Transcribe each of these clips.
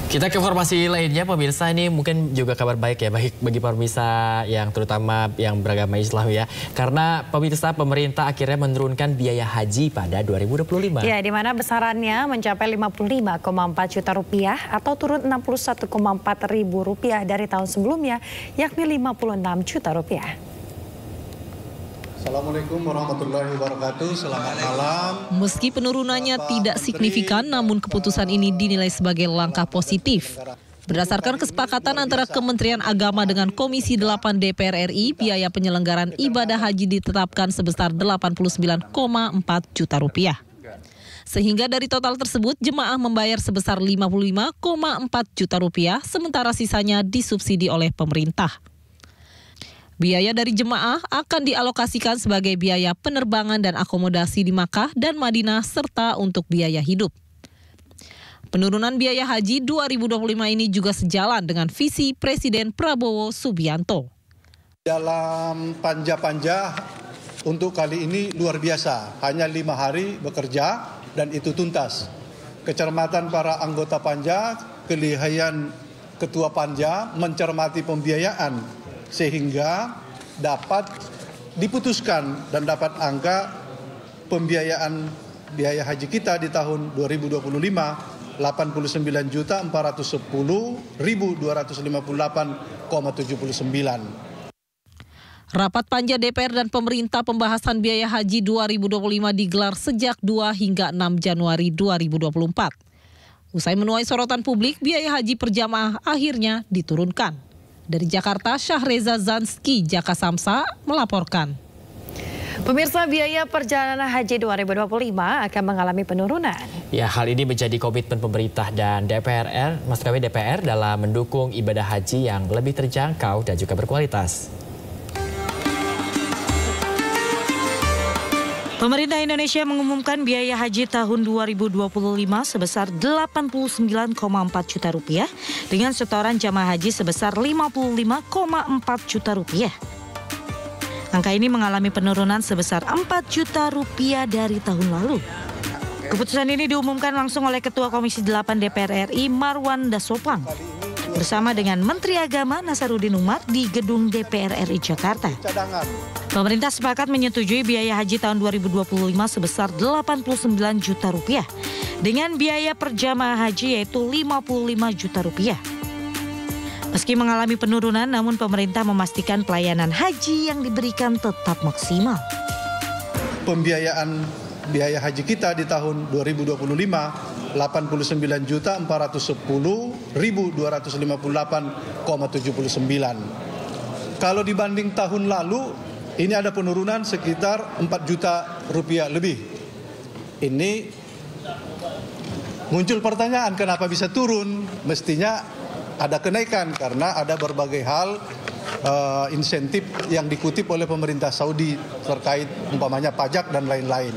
Kita ke informasi lainnya, pemirsa, ini mungkin juga kabar baik ya, baik bagi pemirsa yang terutama yang beragama Islam ya. Karena pemirsa, pemerintah akhirnya menurunkan biaya haji pada 2025. Ya, di mana besarannya mencapai 55,4 juta rupiah atau turun 61,4 ribu rupiah dari tahun sebelumnya, yakni 56 juta rupiah. Assalamualaikum warahmatullahi wabarakatuh. Selamat malam. Meski penurunannya tidak signifikan, namun keputusan ini dinilai sebagai langkah positif. Berdasarkan kesepakatan antara Kementerian Agama dengan Komisi 8 DPR RI, biaya penyelenggaraan ibadah haji ditetapkan sebesar 89,4 juta rupiah. Sehingga dari total tersebut, jemaah membayar sebesar 55,4 juta rupiah, sementara sisanya disubsidi oleh pemerintah. Biaya dari jemaah akan dialokasikan sebagai biaya penerbangan dan akomodasi di Makkah dan Madinah serta untuk biaya hidup. Penurunan biaya haji 2025 ini juga sejalan dengan visi Presiden Prabowo Subianto. Dalam panja untuk kali ini luar biasa, hanya 5 hari bekerja dan itu tuntas. Kecermatan para anggota panja, kelihayan ketua panja mencermati pembiayaan sehingga dapat diputuskan dan dapat angka pembiayaan biaya haji kita di tahun 2025 89.410.258,79. Rapat panja DPR dan pemerintah pembahasan biaya haji 2025 digelar sejak 2 hingga 6 Januari 2024. Usai menuai sorotan publik, biaya haji per jamaah akhirnya diturunkan. Dari Jakarta, Syahreza Zanski, Jaka Samsa melaporkan. Pemirsa, biaya perjalanan haji 2025 akan mengalami penurunan. Ya, hal ini menjadi komitmen pemerintah dan DPR dalam mendukung ibadah haji yang lebih terjangkau dan juga berkualitas. Pemerintah Indonesia mengumumkan biaya haji tahun 2025 sebesar 89,4 juta rupiah dengan setoran jamaah haji sebesar 55,4 juta rupiah. Angka ini mengalami penurunan sebesar 4 juta rupiah dari tahun lalu. Keputusan ini diumumkan langsung oleh Ketua Komisi 8 DPR RI Marwan Dasopang bersama dengan Menteri Agama Nasaruddin Umar di Gedung DPR RI Jakarta. Pemerintah sepakat menyetujui biaya haji tahun 2025 sebesar 89 juta rupiah dengan biaya per jamaah haji yaitu 55 juta rupiah. Meski mengalami penurunan, namun pemerintah memastikan pelayanan haji yang diberikan tetap maksimal. Pembiayaan biaya haji kita di tahun 2025 89.410.258,79. Kalau dibanding tahun lalu, ini ada penurunan sekitar 4 juta rupiah lebih. Ini muncul pertanyaan kenapa bisa turun? Mestinya ada kenaikan karena ada berbagai hal insentif yang dikutip oleh pemerintah Saudi terkait umpamanya pajak dan lain-lain.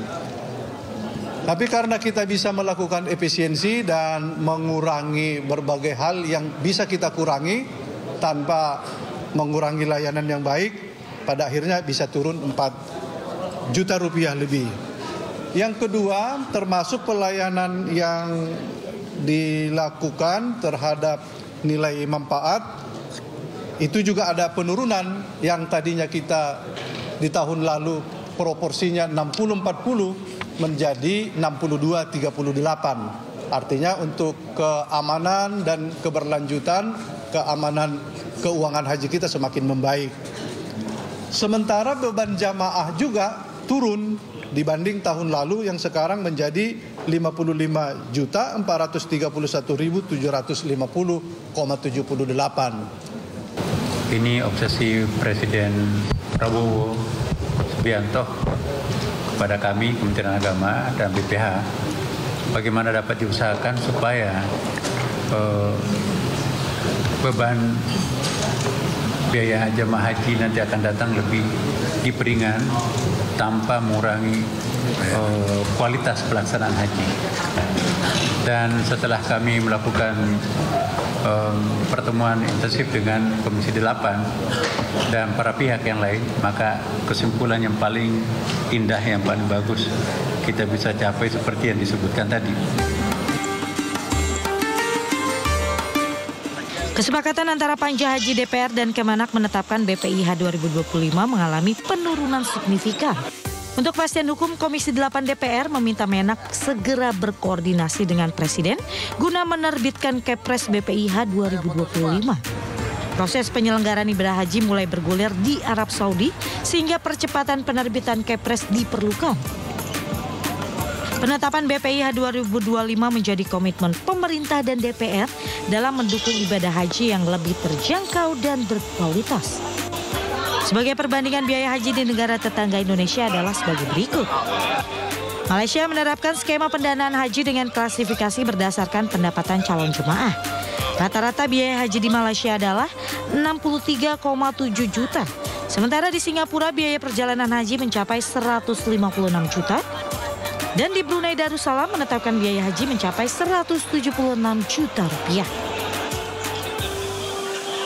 Tapi karena kita bisa melakukan efisiensi dan mengurangi berbagai hal yang bisa kita kurangi tanpa mengurangi layanan yang baik, pada akhirnya bisa turun 4 juta rupiah lebih. Yang kedua, termasuk pelayanan yang dilakukan terhadap nilai manfaat, itu juga ada penurunan yang tadinya kita di tahun lalu proporsinya 60-40 menjadi 62-38. Artinya untuk keamanan dan keberlanjutan, keamanan keuangan haji kita semakin membaik. Sementara beban jamaah juga turun dibanding tahun lalu yang sekarang menjadi 55.751.750,78. Ini obsesi Presiden Prabowo Subianto kepada kami Kementerian Agama dan BPH, bagaimana dapat diusahakan supaya beban biaya jemaah haji nanti akan datang lebih diperingan tanpa mengurangi kualitas pelaksanaan haji. Dan setelah kami melakukan pertemuan intensif dengan Komisi 8 dan para pihak yang lain, maka kesimpulan yang paling indah, yang paling bagus kita bisa capai seperti yang disebutkan tadi. Kesepakatan antara Panja Haji DPR dan Kemenak menetapkan BPIH 2025 mengalami penurunan signifikan. Untuk kepastian hukum, Komisi 8 DPR meminta Menak segera berkoordinasi dengan Presiden guna menerbitkan Kepres BPIH 2025. Proses penyelenggaraan ibadah haji mulai bergulir di Arab Saudi sehingga percepatan penerbitan Kepres diperlukan. Penetapan BPIH 2025 menjadi komitmen pemerintah dan DPR dalam mendukung ibadah haji yang lebih terjangkau dan berkualitas. Sebagai perbandingan biaya haji di negara tetangga Indonesia adalah sebagai berikut. Malaysia menerapkan skema pendanaan haji dengan klasifikasi berdasarkan pendapatan calon jemaah. Rata-rata biaya haji di Malaysia adalah 63,7 juta. Sementara di Singapura biaya perjalanan haji mencapai 156 juta. Dan di Brunei Darussalam menetapkan biaya haji mencapai 176 juta rupiah.